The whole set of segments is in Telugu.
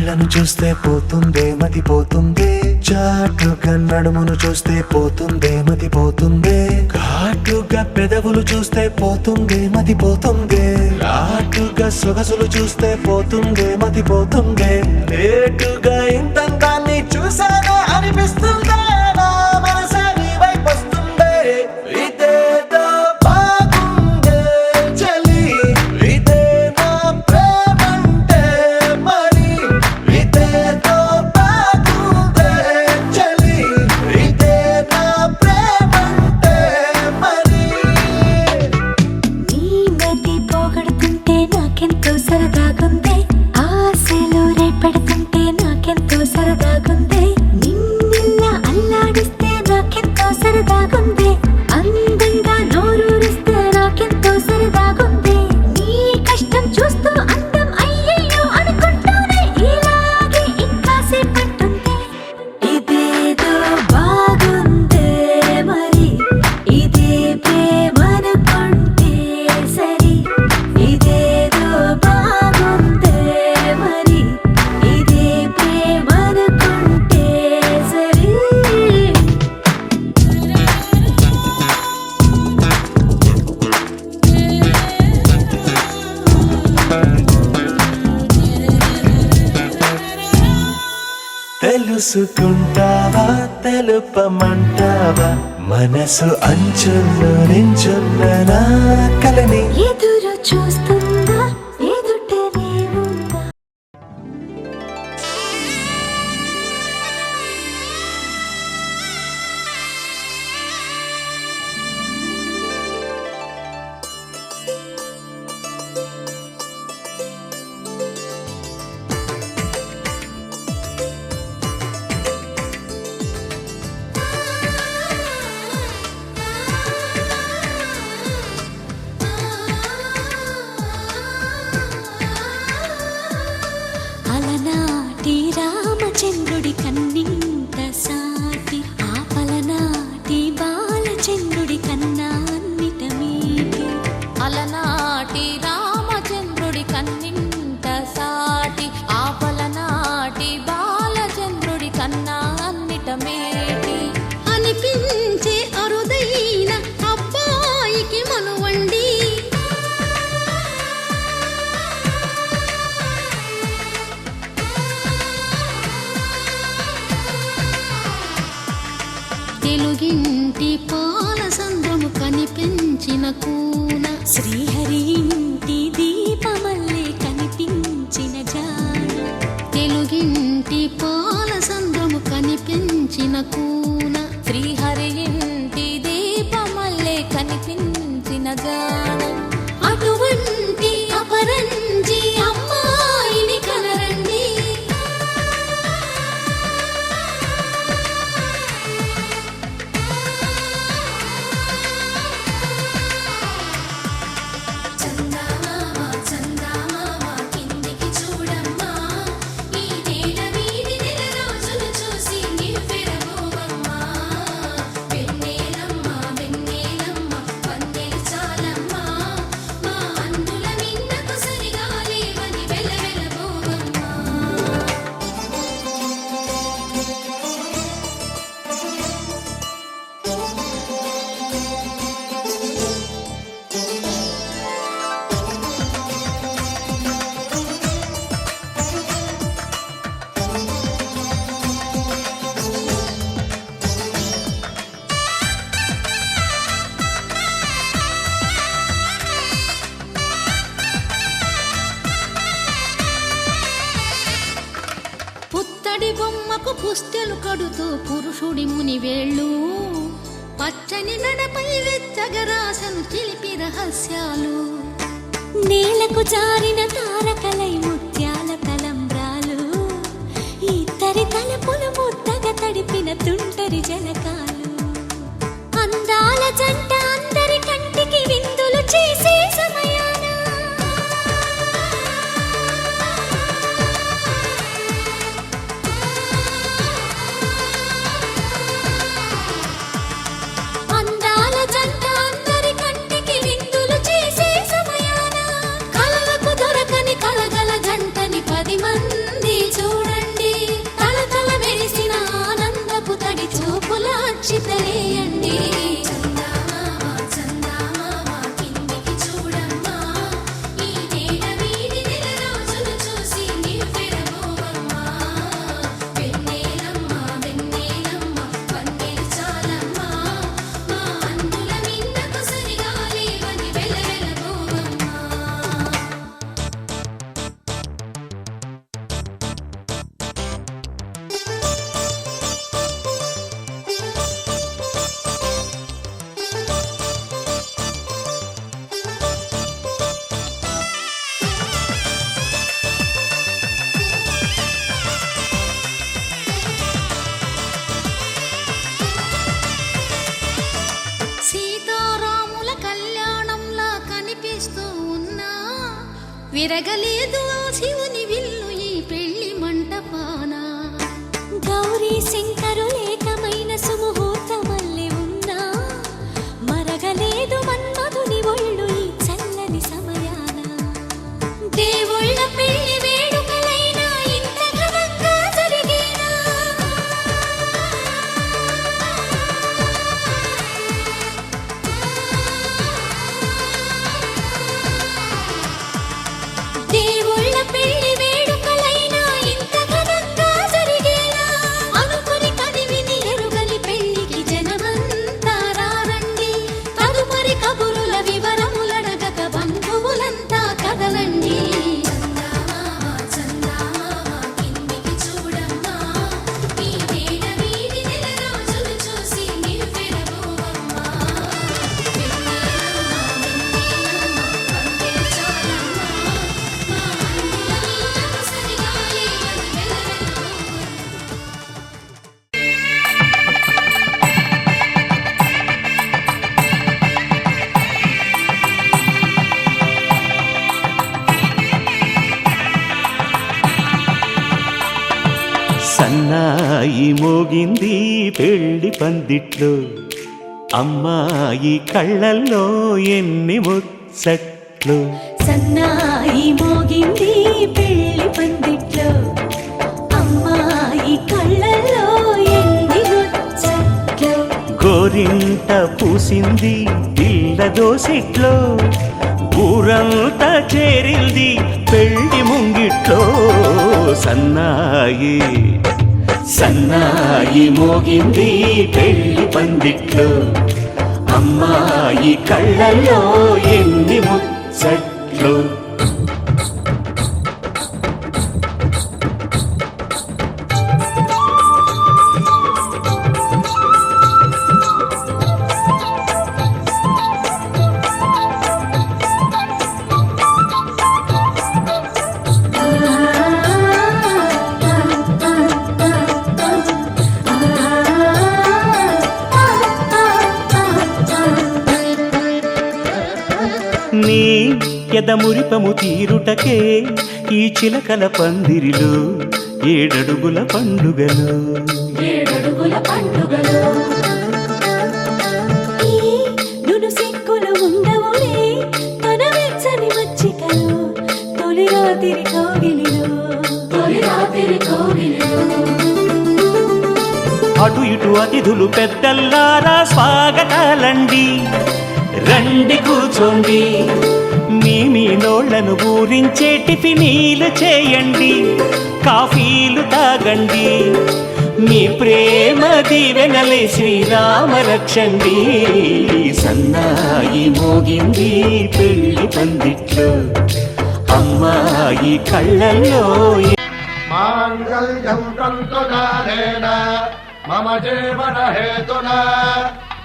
కళ్ళను చూస్తే పోతుందే మతి పోతుందే, చాటుగా నడుమును చూస్తే పోతుందే మతి పోతుందే, ఘాటుగా పెదవులు చూస్తే పోతుందే మతి పోతుందే, రాటుగా సొగసులు చూస్తే పోతుందే మతి పోతుందే, లేటుగా ఇంతంతాన్ని చూసానే అనిపిస్తుందే, నా మనసే నీ వైపు వస్తుందే. ఇదేదో బాగుందే చలి, ఇదే నా ప్రేమంటే మరి, ఇదేదో బాగుందే చలి, ఇదే నా ప్రేమంటే మరి. నీ మతి పోగొడుతుంటే నాకెంతో సరదాగుంది, ఆశలు రేపెడుతుంటే నాకెంతో సరదాగుంది, నిన్నెల్లా అల్లాడిస్తే నాకెంతో సరదాగుంది, అందంగా నోరూరిస్తే నాకెంతో సరదాగుంది, నీ కష్టం చూస్తూ అందం అయ్యయ్యో అనుకుంటూనే ఇలాగే ఇంకాసేపట్టుంది. ఇదేదో బాగుందే మరి, ఇదే ప్రేమనుకుంటే సరి, ఇదేదో బాగుందే మరి, ఇదే ప్రేమనుకుంటే సరి. తెలుసుకుంటావా తెలుపమంటావా, మనసు అంచుల్లో నించున్న నా కలని. ఎదురు చూస్తుందా ఎదుటనే ఉందా. అలనాటి రామచంద్రుడి కన్నింత సాటి, ఆపలనాటి బాలచంద్రుడి కన్నా అన్నిట మీటి. అలనాటి రామచంద్రుడి కన్నింత సాటి, ఆపలనాటి బాలచంద్రుడి కన్నా అన్నిట మేటి. అనిపించే అరుదైన అబ్బాయికి మనువండి, తెలుగింటి పాల సంద్రము కనిపించిన కూన, శ్రీహరి ఇంటి దీపమల్లే కనిపించిన జాన, తెలుగింటి పాల సంద్రము కనిపించిన కూన, శ్రీహరి ఇంటి దీపమల్లే కనిపించిన గానం. అటువంటి అపరంజి అమ్మాయిని కనరండి. చందమామ చందమామ కిందికి చూడమ్మా, ఈ నేల వీధి నెల రోజులు చూసి నివ్వెరబోవమ్మా, వెన్నెలమ్మ వెన్నెలమ్మ వందెలు చాలమ్మా, మా అన్నుల మిన్నకు సరిగా లేవని వెలవెలబోవమ్మా. పుత్తడి బొమ్మకు పుస్తెలు కడుతూ పురుషుడి ముని వేళ్ళు, పచ్చని నడపై వెచ్చగరాసను చిలిపి రహస్యాలు. నేలకు జారిన తారకలై ముత్యాల తలంబ్రాలు, ఇద్దరి తలపులు ముద్దగా తడిపిన తుంటరి జలకాలు, అందాల జంట అందరి కంటికి విందులు చేసే సమయాన, అందాల జంట అందరి కంటికి విందులు చేసే సమయాన, కలలకు దొరక వలేయండి చందమామ చందమామ కిందికి చూడమ్మా ఈ నేల వీడి నెల రోజులు చూసి నివ్వెరబోవమ్మా వెన్నెలమ్మ వెన్నెలమ్మ వన్నెలు చాలమ్మా మా అందుల మిన్నకు సరిగా లేవని వెలవెలబోవమ్మా సీతారాముల కళ్యాణంలా కనిపిస్తూ ఉన్నా విరగలేదు ఆ శివుని విల్లు ఈ పెళ్లి మంటపాన గౌరీ శంకరులేకమైన సుముహూర్తమల్లె ఉన్నా మరగలేదు మన్మధుని ఒళ్ళు ఈ చల్లని సమయాన దేవుళ్ళ పెళ్లి వేడుకలైనా ఇంత ఘనంగా జరిగేనా దేవుళ్ళ పెళ్లి వేడుకలైనా ఇంత ఘనంగా జరిగేనా అనుకుని కదివిని ఎరుగని పెళ్లికి జనమంతా రారండి తదుపరి కబురుల వివరములడగక బంధువులంతా కదలండి చందమామ చందమామ కిందికి చూడమ్మా ఈ నేల వీడి నెల రోజులు చూసి నివ్వెరబోవమ్మా వెన్నెలమ్మ వెన్నెలమ్మ వన్నెలు చాలమ్మా మా అందుల మిన్నకు సరిగా లేవని వెలవెలబోవమ్మా సన్నాయి మోగింది పెళ్లి పందిట్లో అమ్మాయి కళ్ళల్లో ఎన్ని ముచ్చట్లు సన్నాయి మోగింది పెళ్లి పందిట్లో అమ్మాయి కళ్ళల్లో ఎన్ని ముచ్చట్లు గోరింట పూసింది పిల్ల దోసిట్లో ఊరంతా చేరింది పెళ్లి ముంగిట్లో సన్నాయి సన్నాయి మోగింది పెళ్లి పందిట్లో అమ్మాయి కళ్ళల్లో ఎన్ని ముచ్చట్లు నీ ఎదమురిపము తీరుటకే ఈ చిలకల పందిరిలో ఏడడుగుల పండుగలు ఏడడుగుల పండుగలో ఈ నును సిక్కులు ఉండవులే తన వెచ్చని మచ్చికలో తొలి రాత్రి కోగిలిలో అటు ఇటు అతిథులు పెద్దల్లారా స్వాగతాలండి రండి కూర్చోండి మీ నోళ్లను ఊరించే టిఫినీలు చేయండి కాఫీలు తాగండి మీ ప్రేమ దీవెనలే శ్రీరామ రక్షండి సన్నాయి మోగింది పెళ్లి పందిట్లో అమ్మాయి కళ్ళల్లో మాంగళ్యం తంతునాథేన మమ జీవన హేతునా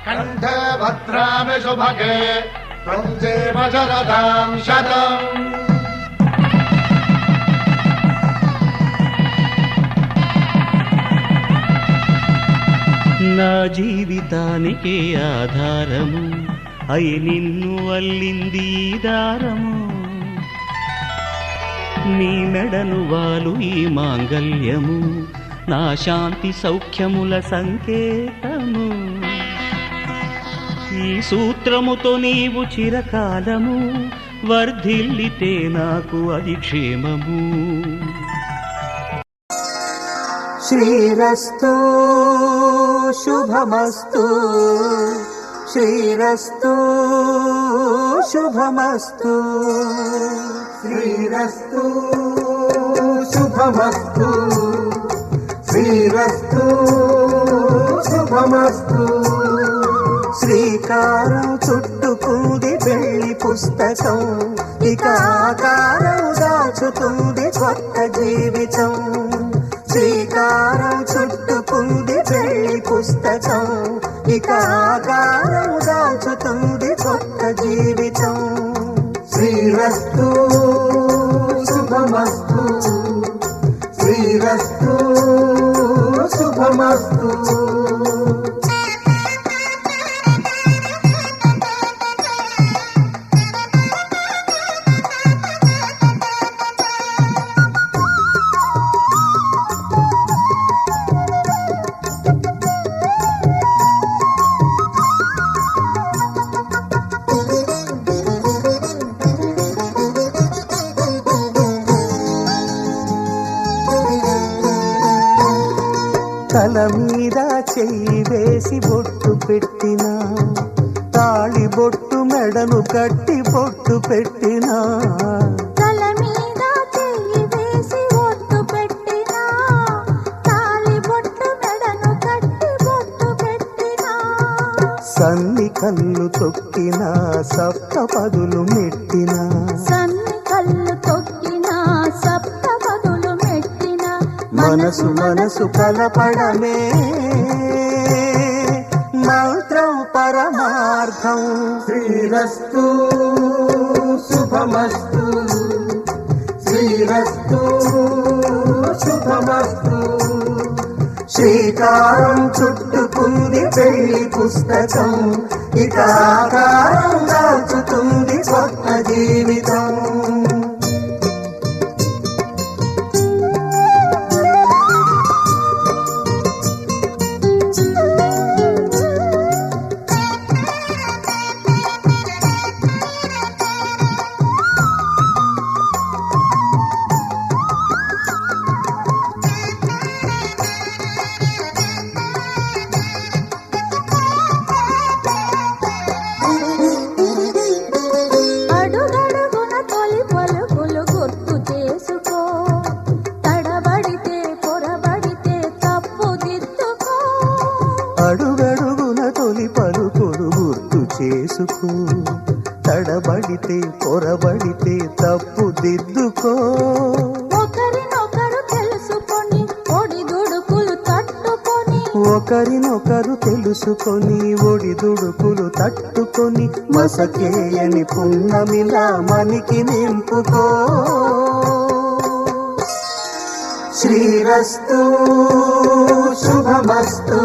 కంఠే భద్రామి శుభగే త్వం జీవ శరదాం శతం నా జీవితానికే ఆధారము అయి నిన్ను అల్లింది ఈ దారము నీ మెడను వాలు ఈ మాంగల్యము నా శాంతి సౌఖ్యముల సంకేతము ఈ సూత్రముతో నీవు చిరకాలము వర్ధిల్లితే నాకు అది క్షేమము శ్రీరస్తు శుభమస్తు శ్రీరస్తు శుభమస్తు శ్రీరస్తు శుభమస్తు శ్రీరస్తు శుభమస్తు శ్రీకారం చుట్టుకుంది పెళ్లి పుస్తకం ఇక ఆకారం దాచుతుంది కొత్త జీవితం శ్రీకారం చుట్టుకుంది పెళ్లి పుస్తకం ఇక ఆకారం దాచుతుంది కొత్త జీవితం శ్రీరస్తు శుభమస్తు శ్రీరస్తు శుభమస్తు తల మీద చెయ్యి వేసి బొట్టు పెట్టినా తాళి బొట్టు మెడను కట్టి బొట్టు పెట్టినా తల మీద చెయ్యి వేసి బొట్టు పెట్టినా తాళి బొట్టు మెడను కట్టి బొట్టు పెట్టినా సన్ని కళ్ళు తొక్కినా సప్త పదులు మెట్టినా సన్ని కళ్ళు తొక్కినా సప్త పదులు మెట్టినా మనసు మనసు కలపడమే మంత్రం పరమార్థం శ్రీరస్తు శుభమస్తు శ్రీరస్తు శుభమస్తు శ్రీకారం చుట్టుకుంది పెళ్లి పుస్తకం ఇక ఆకారం దాచుతుంది కొత్త జీవితం అడుగడుగున తొలి పలుకులు గుర్తు చేసుకో తడబడితే పొరబడితే తప్పు దిద్దుకో అడుగడుగున తొలి పలుకులు గుర్తు చేసుకో తడబడితే పొరబడితే తప్పు దిద్దుకో ఒకరినొకరు తెలుసుకొని ఒడిదుడుకులు తట్టుకొని ఒకరినొకరు తెలుసుకొని ఒడిదుడుకులు తట్టుకొని మసకేయని పున్నమిలా మనికి నింపుకో శ్రీరస్తు శుభమస్తు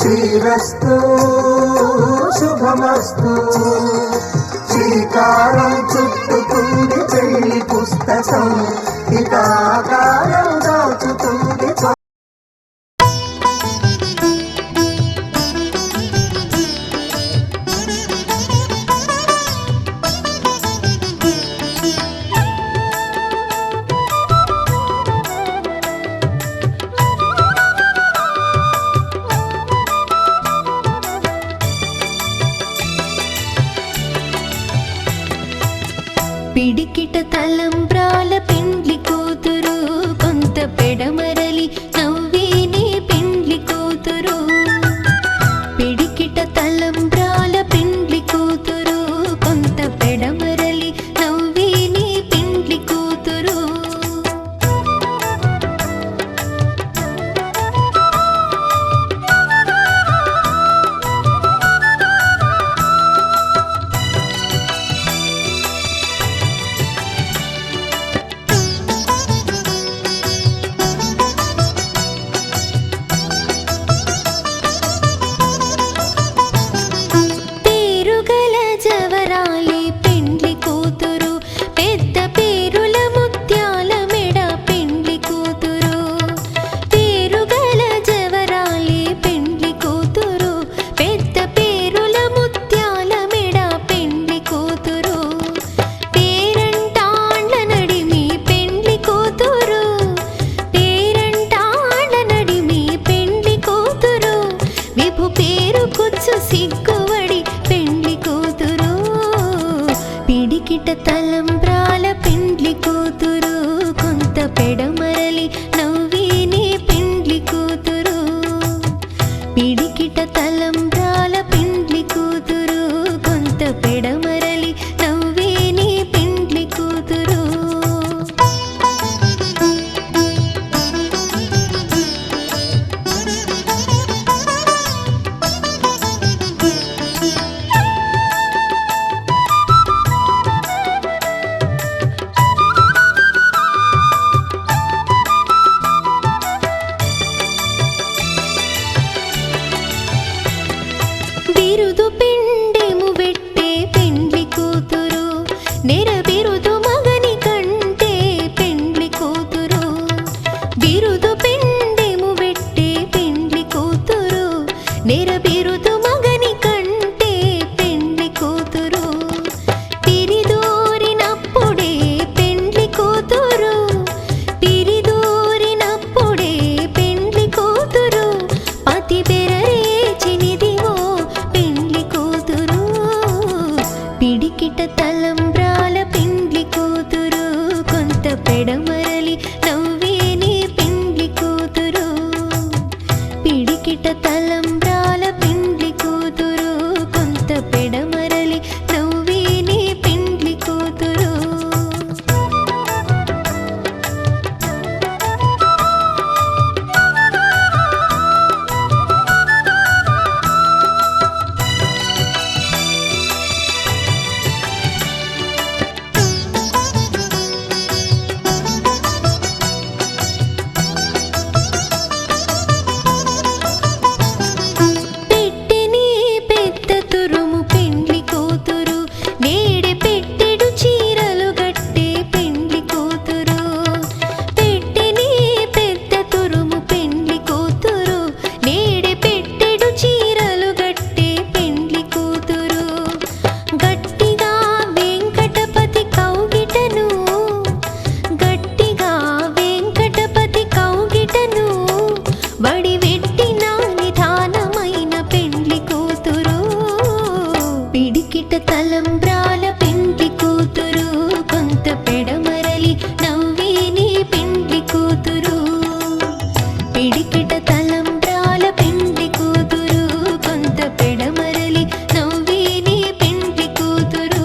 శ్రీరస్తు శుభమస్తు శ్రీకారం చుట్టుకుంది పెళ్లి పుస్తకం ఇక ఆకారం దాచుతుంది పిడికిట తలంబ్రాల పెండ్లి కూతురు కొంత పెడమరలి నవ్వేనే పెండ్లి కూతురు పిడికిట తలంబ్రాల పెండ్లి కూతురు కొంత పెడమరలి నవ్వేనే పెండ్లి కూతురు పెడమరలి నవ్వే నీ పెండ్లి కూతురు పిడికిట తలంబ్రాల పెండ్లి కూతురు కొంత పెడమరలి నవ్వే నీ పెండ్లి కూతురు పెట్టెని పెద్ద తురుము పెండ్లి కూతురు నేడే పెట్టెడు చీరలు గట్టే పెండ్లి కూతురు పెట్టెని పెద్ద తురుము పెండ్లి కూతురు నేడే పెట్టెడు చీరలు గట్టే పెండ్లి కూతురు గట్టిగా వెంకటపతి కౌగిటను గట్టిగా వెంకటపతి కౌగిటను వడివెట్టిన నిధానమైన పెండ్లి కూతురు పిడికిట తలంబ్రాల పెండ్లి కూతురు కొంత పెడమరలి నవ్వే నీ పెండ్లి కూతురు పిడికిట తలంబ్రాల పెండ్లి కూతురు కొంత పెడమరలి నవ్వే నీ పెండ్లి కూతురు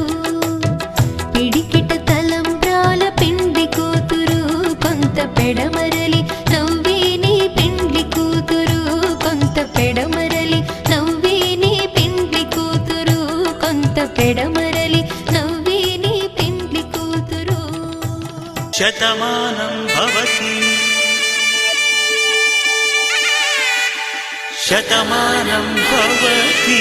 పిడికిట తలంబ్రాల పెండ్లి కూతురు కొంత పెడమరలి నవ్వే నీ పెండ్లి కూతురు కొంత పెడమరలి నవ్వే నీ పెండ్లి కూతురు కొంత పెడమరలి నవ్వే నీ పెండ్లి కూతురు శతమానం భవతి శతమానం భవతి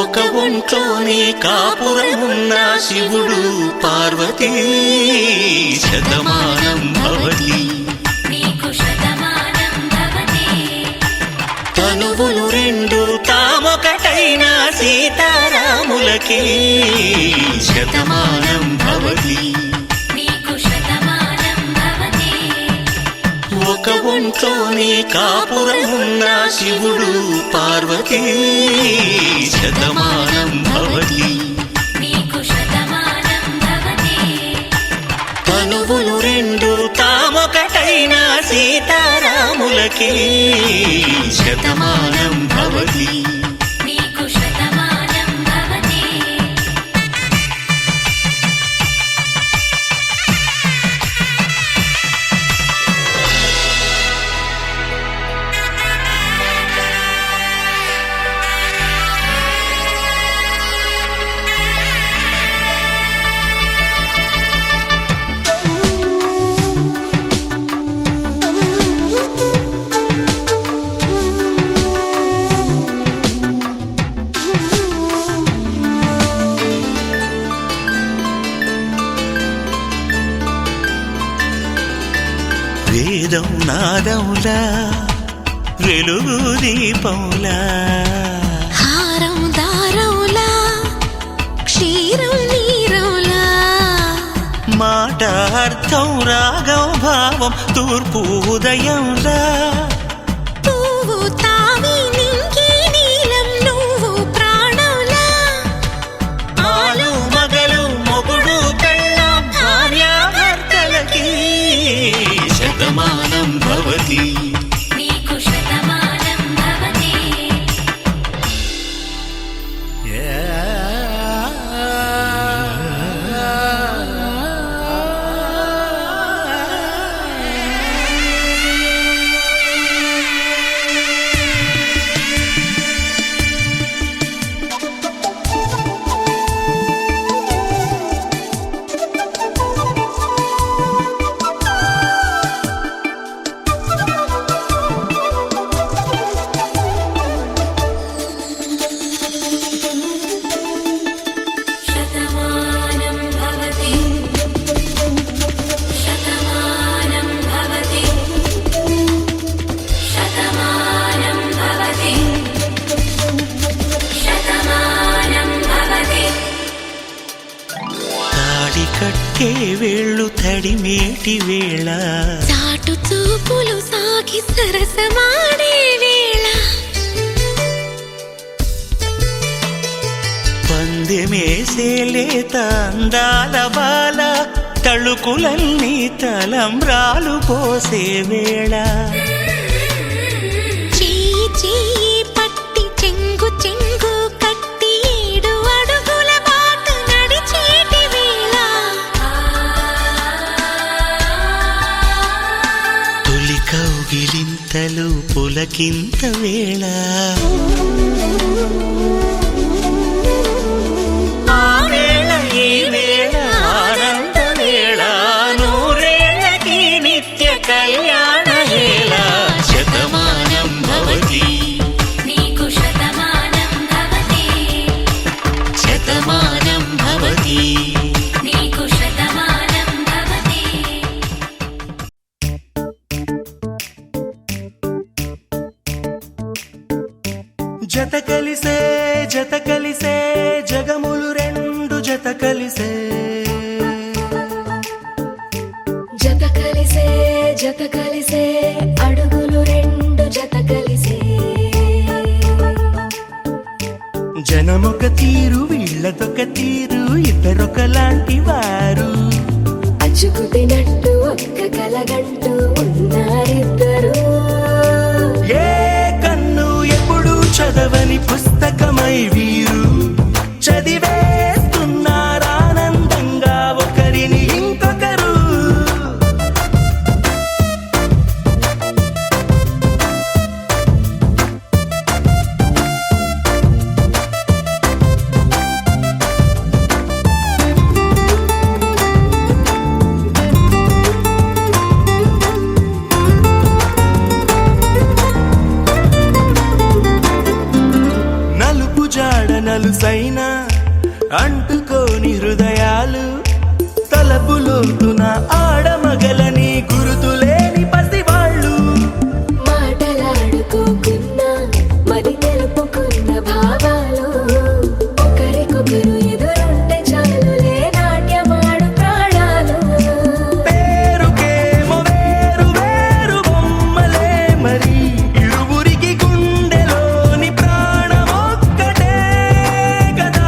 ఒక ఒంట్లోనే కాపురమున్న శివుడు పార్వతీ శతమానం భవతి తనువులు రెండు తామొకటైన సీతారాములకి శతమానం భవతి ఒక ఒంట్లోనే కాపురమున్న శివుడు పార్వతీ శతమానం భవతి తనువులు రెండు తామొకటైన సీతారాములకి శతమానం భవతి వేదం నాదములా వెలుగు దీపములా హారం దారములా క్షీరం నీరములా మాట అర్థం రాగం భావం తూర్పు ఉదయంలా పువ్వు తావి నింగి నీలం నువ్వు ప్రాణంలా ఆలు మగలు మొగుడు పెళ్ళాం భార్యాభర్తలకి శతమానం భవతి తాకే వేళ్ళు తడిమేటి వేళ చాటు చూపులు సాగి సరసమాడే వేళ పందెమేసేలేత అందాల బాల తళుకులన్నీ తలంబ్రాలు పోసే వేళ చెయ్యి చెయ్యి పట్టి చెంగు చెంగు కట్టి 7 అడుగుల బాట నడిచేటి వేళ తొలి కౌగిలింతలు పులకింత వేళ ఆ వేళ ఈ వేళ ఆనంద వేళ నూరేళ్ళకి నిత్య కళ్యాణ వేళ శతమానం భవతి నీకు శతమానం భవతి శతమానం భవతి నీకు శతమానం భవతి జత కలిసే జగములు రెండు జత కలిసే జత కలిసే అడుగులు 2 జత కలిసే జనమొక తీరు వీళ్ళదొక తీరు ఇద్దరొకలాంటి వారు అచ్చుకు తినట్టు ఒక్క కలగంటూ ఉన్నారిద్దరు ఏ కన్ను ఎప్పుడు చదవని పుస్తకమై వీరు చదివేస్తున్నారానందంగా ఒకరిని ఇంకొకరు నలుపు జాడ నలుసైన అంటుకోని హృదయాలు తలపులోతున ఆడమగలని గురుతులేని పసివాళ్ళు మాటలాడుకోకున్నా మరి తెలుపుకున్న భావాలు ఒకరికొకరు ఎదురుంటే చాలులే నాట్యమాడు ప్రాణాలు పేరుకేమో వేరు వేరు బొమ్మలే మరి ఇరువురికి గుండెలోని ప్రాణమొక్కటే కదా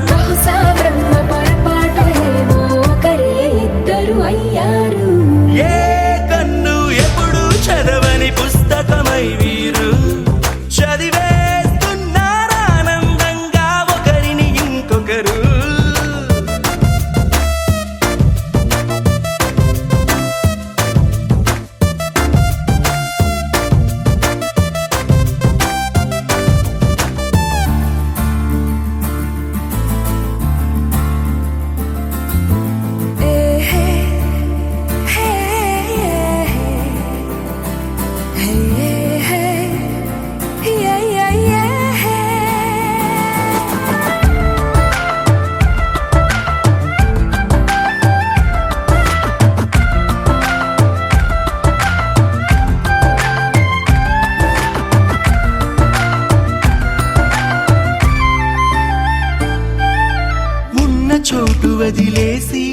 బహుశా బ్రహ్మ పొరపాటు ఏమో ఒకరే ఇద్దరు అయ్యారు ఏ కన్ను ఎప్పుడు చదవని పుస్తకమై వీరు చదివేస్తున్నారానందంగా ఒకరిని ఇంకొకరు ఉన్న చోటు వదిలేసి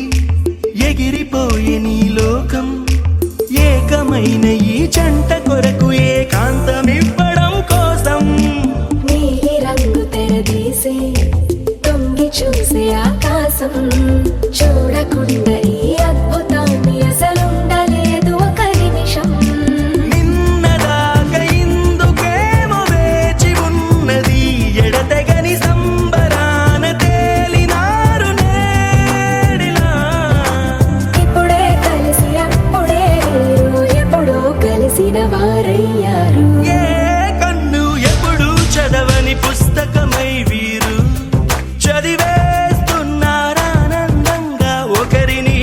ఎగిరిపోయే నీ లోకం ఏకమైన ఈ జంట కొరకు ఏకాంతమివ్వడం కోసం నీలి రంగు తెరదీసే తొంగి చూసే ఆకాశం చూడకుండా ఈ అద్భుతాన్ని అసలుండలేదు ఒక నిమిషం నిన్నదాకా ఇందుకేమో వేచి ఉన్నది ఎడతెగని సంబరాన తేలినారు నేడిలా ఇప్పుడే కలిసి అప్పుడే వీరు ఎప్పుడో కలిసిన వారయ్యారు ఏ కన్ను ఎప్పుడు చదవని పుస్తకమై వీరు చదివేస్తున్నారానందంగా ఒకరిని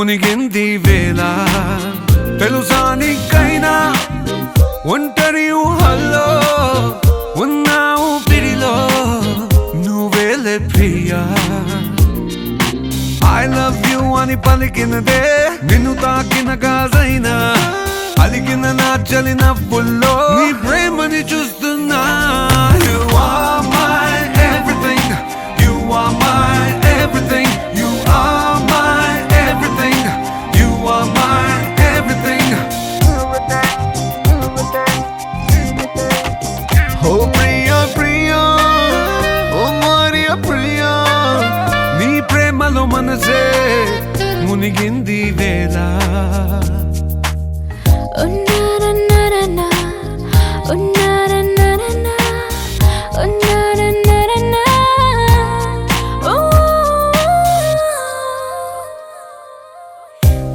మునిగింది వేళ తెలుసా నీకైనా ఒంటరి ఊహల్లో ఉన్నావు పిడిలో నువ్వేలే ప్రియా I love you అని పలికినదే నిన్ను తాకిన గాజైనా అలికిన నా చలి నవ్వుల్లో నీ ప్రేమని చూస్తున్నా You are my everything You are my everything You are my everything You are my everything Oh Priya Priya Oh Maria Priya నీ ప్రేమలో మనసే మునిగింది వేళ ఉన్నారన్నారన్నా ఉన్నారన్నారన్నా ఉన్నారన్నారన్నా ఓ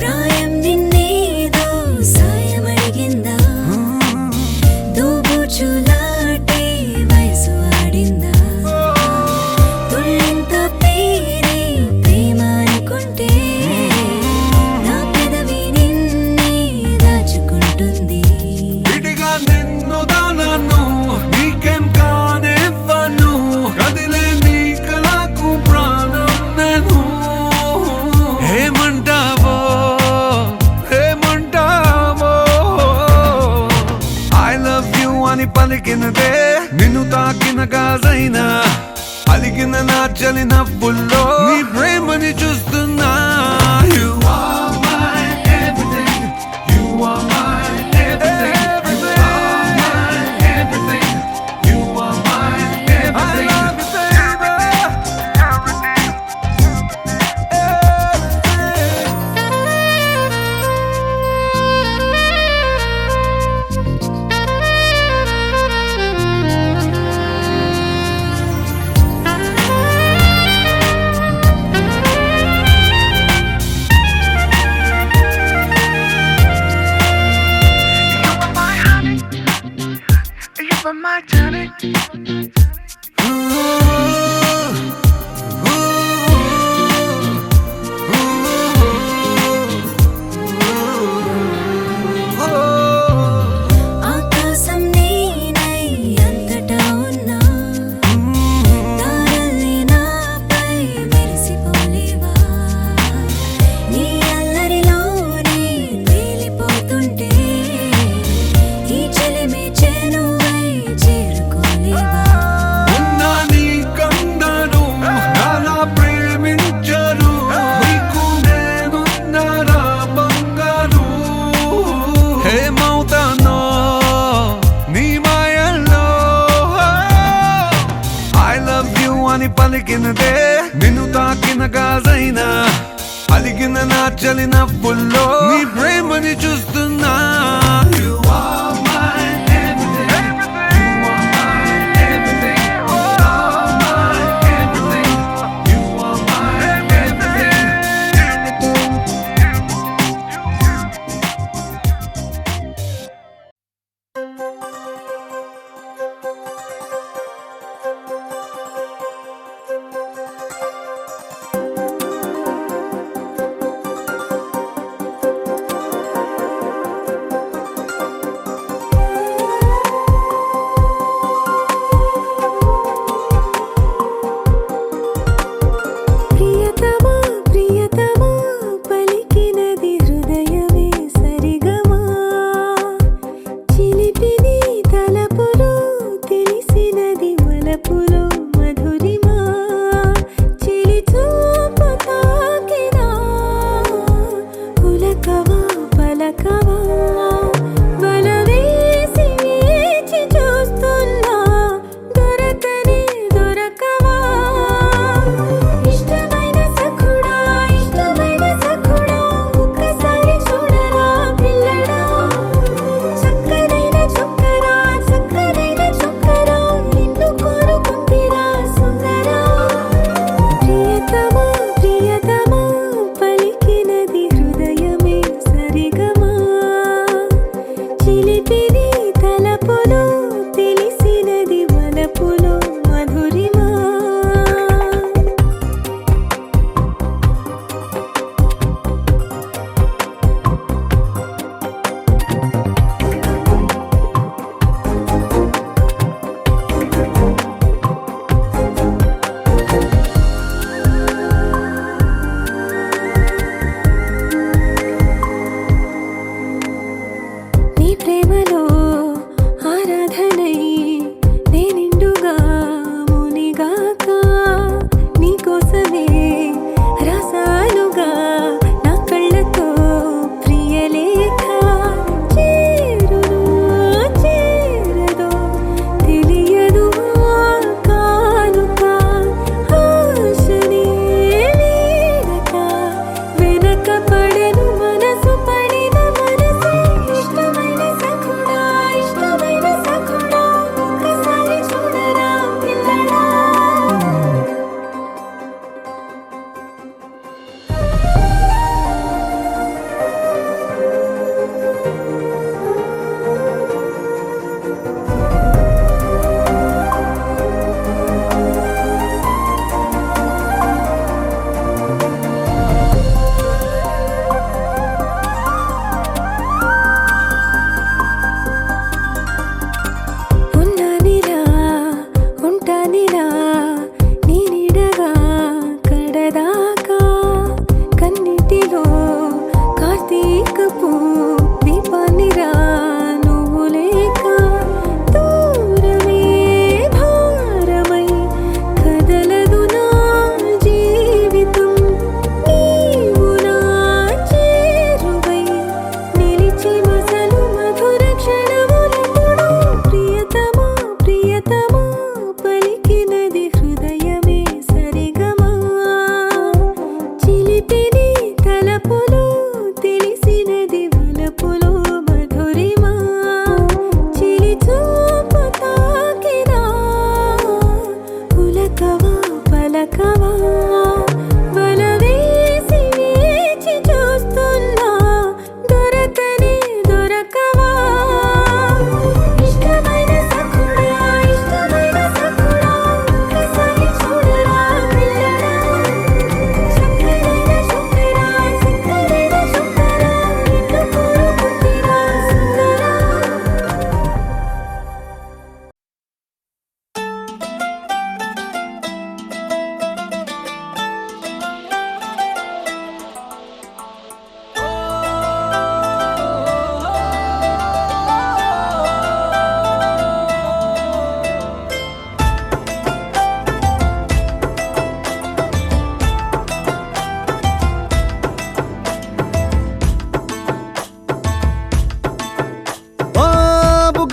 ప్రాయం నిన్నేదో సాయం అడిగిందా దూబుచులాటే వయసు ఆడిందా తుళ్ళింత పేరే ప్రేమ అనుకుంటే నా పెదవి నిన్నే దాచుకుంటుంది విడిగా నిన్ను దానను నీకేం కానివ్వను కదిలే నీ కళకు ప్రాణం నేను ఏమంటావో ఏమంటావో I love you అని పలికినదే నిన్ను తాకిన గాజైనా అలిగిన నా చలి నవ్వుల్లో నీ ప్రేమని చూస్తున్నా You are my everything You are my everything You are my everything You are my everything I love you baby ఆకాశం నేనై అంతటా ఉన్నా తారల్ని నాపై మెరిసిపోలేవా నీ అల్లరిలోనే తేలిపోతుంటే ఈ చెలిమి చేనువై చేరుకోలేవా ఉన్నా నీ కందను నాలా ప్రేమించరు నీకు నేనున్నారా బంగారు ఏమవుతానో నీ మాయల్లో I love you అని పలికినదే నిన్ను తాకిన గాజైనా అలిగిన నా చలి నవ్వుల్లో నీ ప్రేమని చూస్తున్నా You are my everything You are my everything You are my everything You are my everything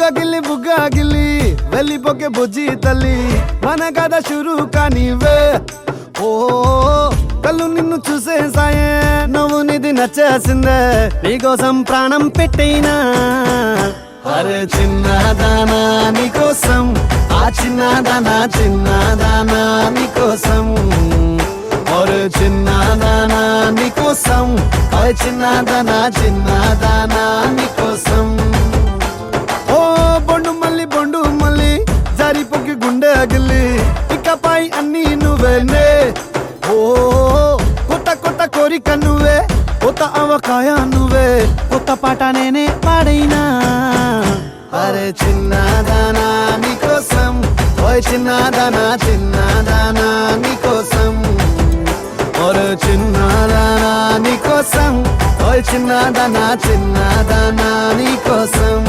బుగ్గ గిల్లి వెళ్ళిపోకే బుజ్జి తల్లి మన కథ షురు కానివే ఓ కళ్ళు నిన్ను చూసే సాయే నువ్వు నిధి నచ్చేసిందే నీకోసం ప్రాణం పెట్టైనా అరే చిన్నదానా నీకోసం ఆ చిన్నదానా నీకోసం ఒరే చిన్నదానా నీకోసం ఓ చిన్నదానా నీకోసం ఓ బొండు మళ్ళీ జారిపోకి గుండె గిల్లి ఇకపై అన్ని నువ్వేనే ఓ కొత్త కోరిక నువ్వే కొత్త అవకాయ నువ్వే కొత్త పాట నేనే పాడైనా అరే చిన్నదానా నీకోసం ఓయ్ చిన్నదానా నీకోసం ఒరే చిన్నదానా నీకోసం ఓయ్ చిన్నదానా నీకోసం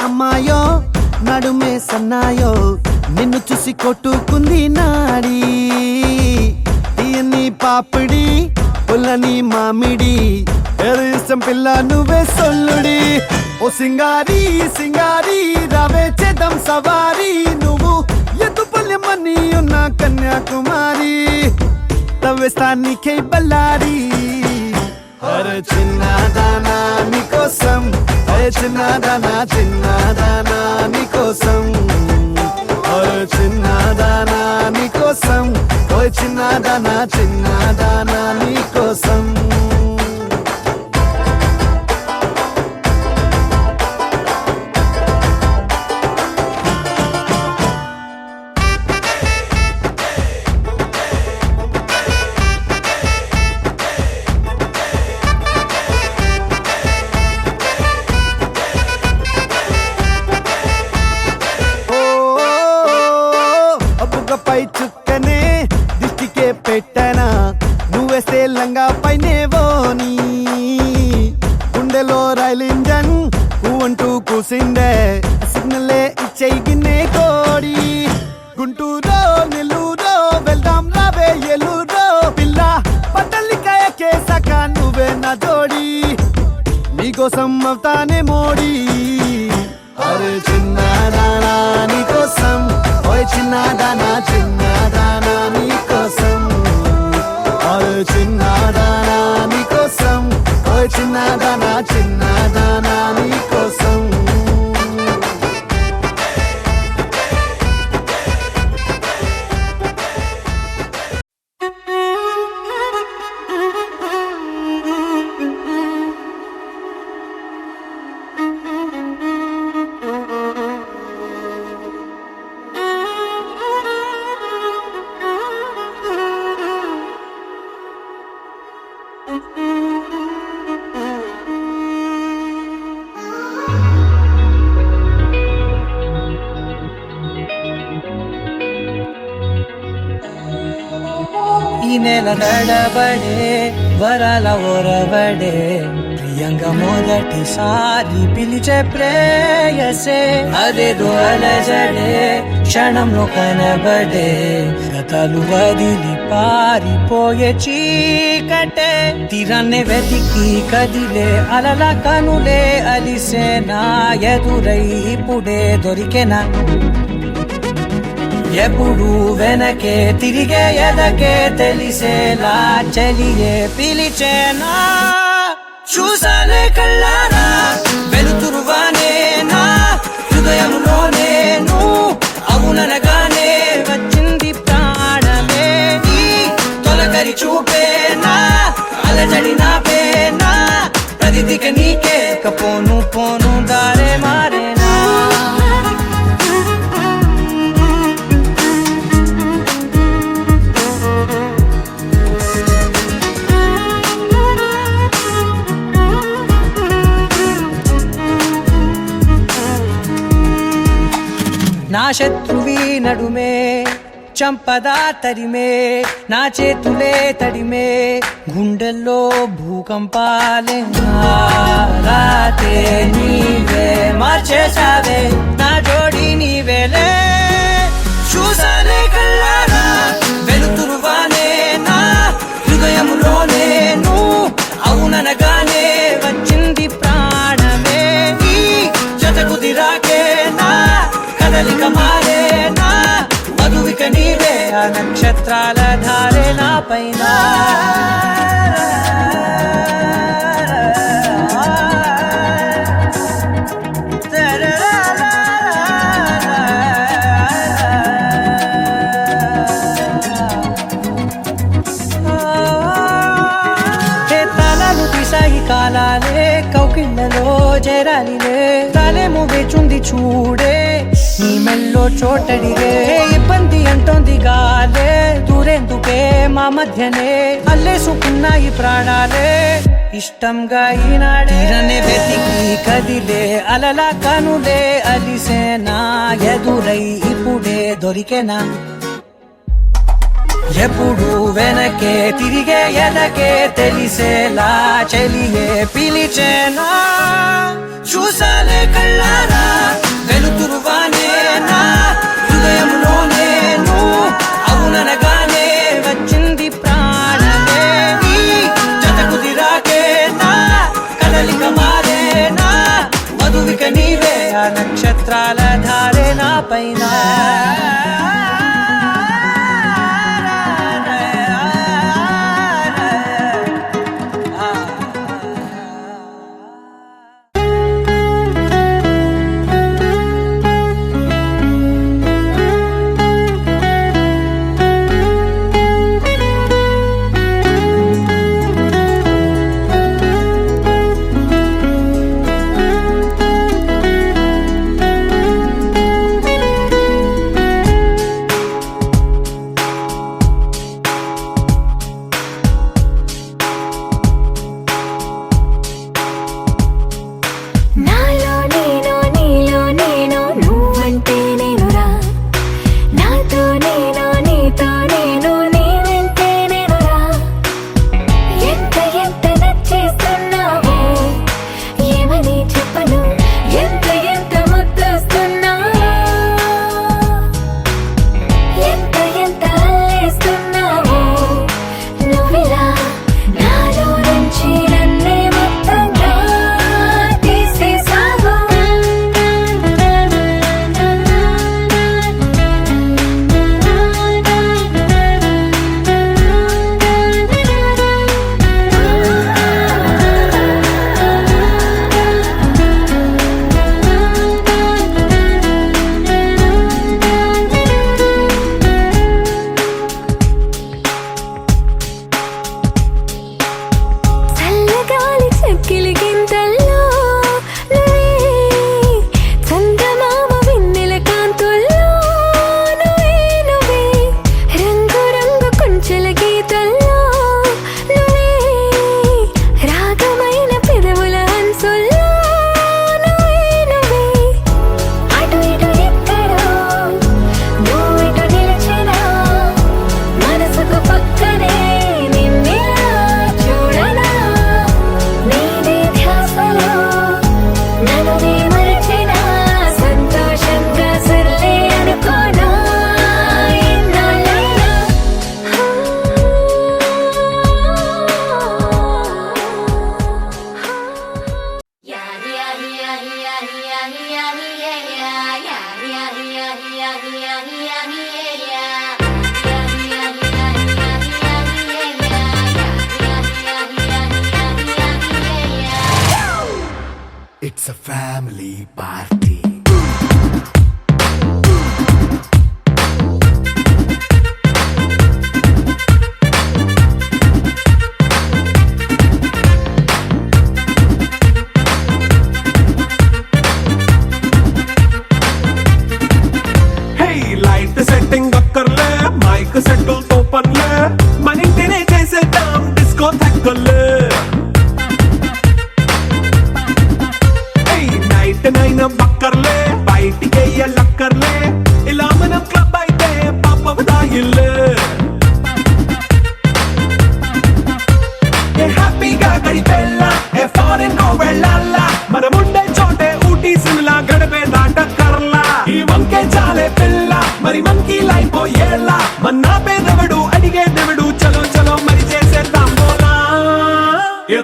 అమ్మాయో నడుమే సన్నాయో నిన్ను చూసి కొట్టుకుంది నాడి తీయని పాపిడి పుల్లని మామిడి ఇష్టం పిల్ల నువ్వే సొల్లుడి ఓ సింగారి రావే చేద్దాం సవారి నువ్వు ఎద్దు పల్లెమని ఉన్న కన్యాకుమారి తవ్వేస్తానికై బల్లారి అరే చిన్నదానా నీకోసం అరే చిన్నదానా నీకోసం అరే చిన్నదానా నీకోసం ఓయ్ చిన్నదానా నీకోసం పై చుక్కనే దిష్టికే పెట్టనా నువ్వేస్తే లంగా పైనేవోని గుండెలో రైల్ ఇంజన్ అంటూ కూసిందే సిగ్నలే ఇచ్చేయి గిన్నె కోడి గుంటూరో నెల్లూరో వెళ్దాం రావే ఎల్లూరో పిల్ల పట్టలికాయ కేసాక నువ్వే నా జోడి నీకోసం అవుతానే మోడీ అరే చిన్నదానా నీకోసం ఓయ్ చిన్నదానా నీకోసం ఓయ్ చిన్నదానా నీకోసం ఓయ్ చిన్నదానా నీకోసం ఈ నెల నడబడే వరాల ఒరబడే ప్రియంగా మొదటిసారి పిలిచే ప్రేయసే అదేదో అలజడే క్షణంలో కనబడే గతాలు వదిలి పారిపోయే చీకటే తీరాన్నే వెతికి కదిలే అలల కనులే అలిసే నా ఎదురై ఇప్పుడే దొరికెనా ఎప్పుడు వెనకే తిరిగే ఎదకే తెలిసేలా చలియే పిలిచేనా చూసాలే కళ్ళారా వెలుతురువానే నా హృదయంలోనే అవుననగానే వచ్చింది ప్రాణమే ఈ తొలకరి చూపేనా అలజడి నా పేనా ప్రతిదిక నీకే పోను దారే మారేనా శత్రువి నడుమే చంపదా తరిమే నా చేతులే తడిమే గుండెల్లో భూకంపాలే రాతే నీవే మార్చేసావే నా జోడి నీవేలే చూసానే కళ్ళారా వెలుతురువానే నా హృదయములోనే నువ్వు అవుననగానే వచ్చింది ప్రాణమే నీ జత కుదిరాకే నా కదలిక మారే నా మధువిక నీవే ఆ నక్షత్రాల ధారే నా పైన కాలాలే కౌకిళ్ళలో చేరాలిలే తాలేమో వేచుంది చూడే నీ మెల్లో చోటడిగే ఇబ్బంది అంటోంది గాలే దూరేందుకే మా మధ్యనే అల్లేసుకున్నాయి ప్రాణాలే ఇష్టంగా ఈనాడే వెతికి కదిలే అలలా కనులే అలిసేనా ఎదురై ఇప్పుడే దొరికేనా ఎప్పుడు వెనకే తిరిగే ఎదకే తెలిసేలా చెలియే పిలిచేనా చూసాలే కళ్ళారా వెలుతురువానే నా హృదయంలోనే నువ్వు అవుననగానే వచ్చింది ప్రాణమే నీ జత కుదిరాకే నా కదలిక మారే నా మధువిక నీవే ఆ నక్షత్రాల ధారే నా పైన It's a family party. Hey, light setting అక్కర్లే మైక్ సెట్టిల్ తో పర్లే మన ఇంటినే చేసేద్దాం డిస్కో థక్కర్లే night nine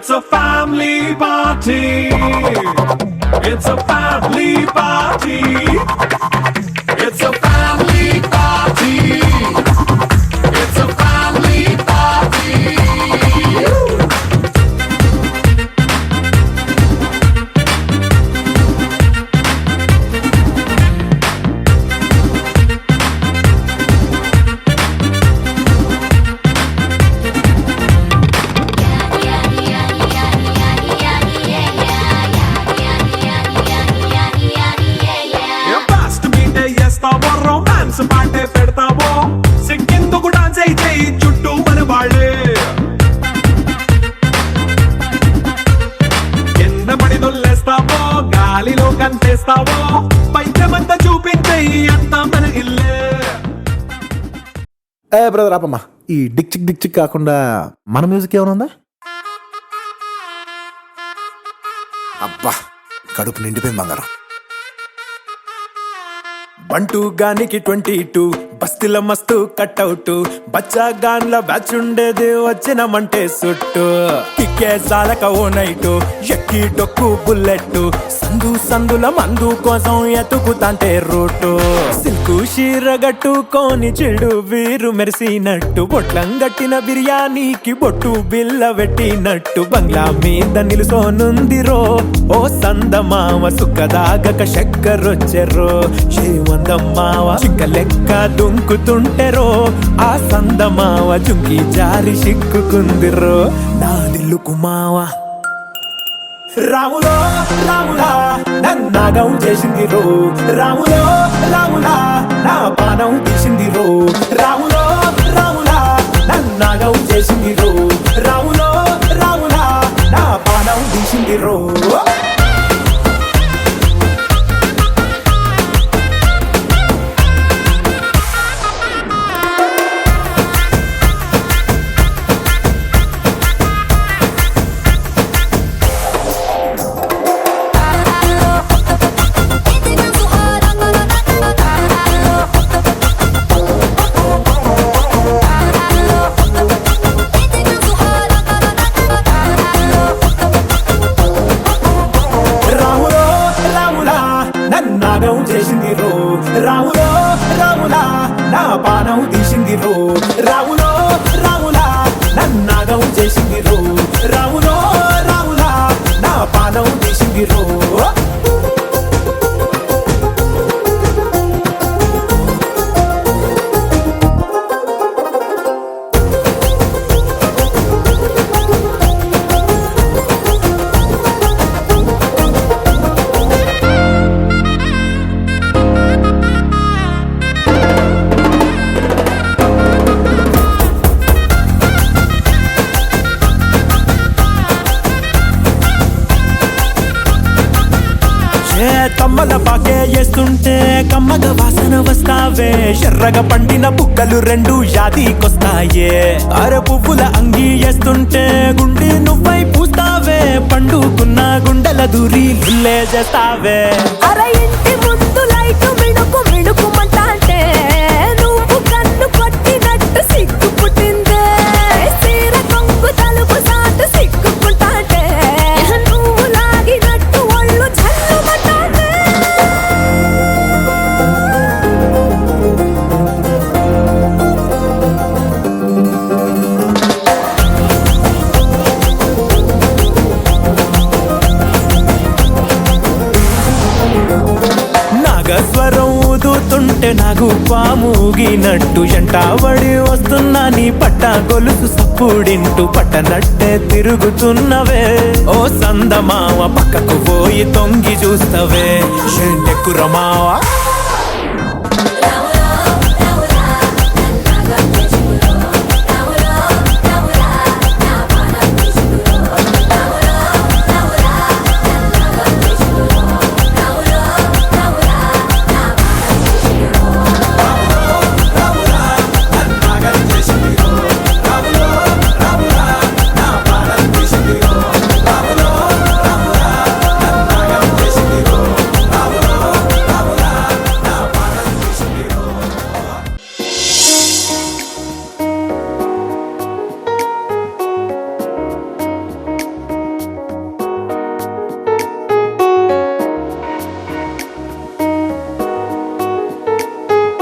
It's a family party. It's a family party. It's a family party. It's a family party. Fast మీటే చేస్తావో రొమాన్స్ పాటే పెడతావో సిక్కిందుకు డాన్స్ అయి చేయి చుట్టూ మన వాళ్ళే కింద పడి దొల్లేస్తావో గాలిలో కంటేస్తావో పైచమంతా చూపించేయి అంతా మన ఇల్లే. ఏ బ్రదర్ ఆపమ్మా, ఈ డిక్ చిక్ కాకుండా మన మ్యూజిక్ ఏమైనా ఉందా? అబ్బా కడుపు నిండిపోయింది బంగారం. బంటూ గానికి 22 బస్తిల మస్తు కట్అవుట్ బచ్చా గాన్ల బ్యాచ్ ఉండేది వచ్చినమంటే సుట్టు కిక్కే సాలక ఓ నైటు ఎక్కి డొక్కు బుల్లెట్ సందుల మందు కోసం ఎతుకుతాంటే రూటు సిల్కు షీరగట్టుకోని చెడు వీరు మెరిసినట్టు బొట్లం గట్టిన బిర్యానీకి బొట్టు బిల్ల పెట్టినట్టు బంగ్లా మీద నిలుసోనుందిరో ఓ సందమావ సుఖదాగక చక్కరొచ్చెరో శ్రీమందమ్మావ చిక్క లెక్క దుంకుతుంటెరో ఆ సందమావ జుంకి జారి సిక్కుకుందిరో నా దిల్లుకు మావ. రాములో రాములా నన్నాగం చేసింది రో, రాములో రాములా నా పానం తీసింది రో, రాములో రాములా నన్నాగం చేసింది రో, రాములో రాములా నా పానం తీసింది రో. నన్నాగం చేసింది రో, రాములో రాములా నా పానం తీసింది రో, రాములో రాములా నన్నాగం చేసింది రో, రాములో రాములా నా పానం తీసింది రో. కమ్మల పాకే వేస్తుంటే కమ్మగ వాసన వస్తావే, ఎర్రగా పండిన బుక్కలు రెండు యాదికొస్తాయే, అర పువ్వుల అంగి వేస్తుంటే గుండి నువ్వై పూస్తావే, పండుకున్న గుండెల దూరి లుల్లే చేస్తావే. అర ఇంటి ముందు లైట్ మిణుకు మిణుకుమంటే నువ్వు కన్ను కొట్టినట్టు సిగ్గు పుట్టిందే, సీర కొంగు తలుపు సాటు సిగ్గుకుంటాంటే నువ్వు లాగినట్టు ఒళ్ళు చల్లుమంటాంటే. నాగస్వరం ఊదుతుంటే నాకు పాముగినట్టు ఎంటావడి వస్తున్నా నీ పట్ట గొలుసు సప్పుడింటూ పట్టనట్టే తిరుగుతున్నవే, ఓ సందమావ పక్కకు పోయి తొంగి చూస్తవే, షెండెక్కురమావా.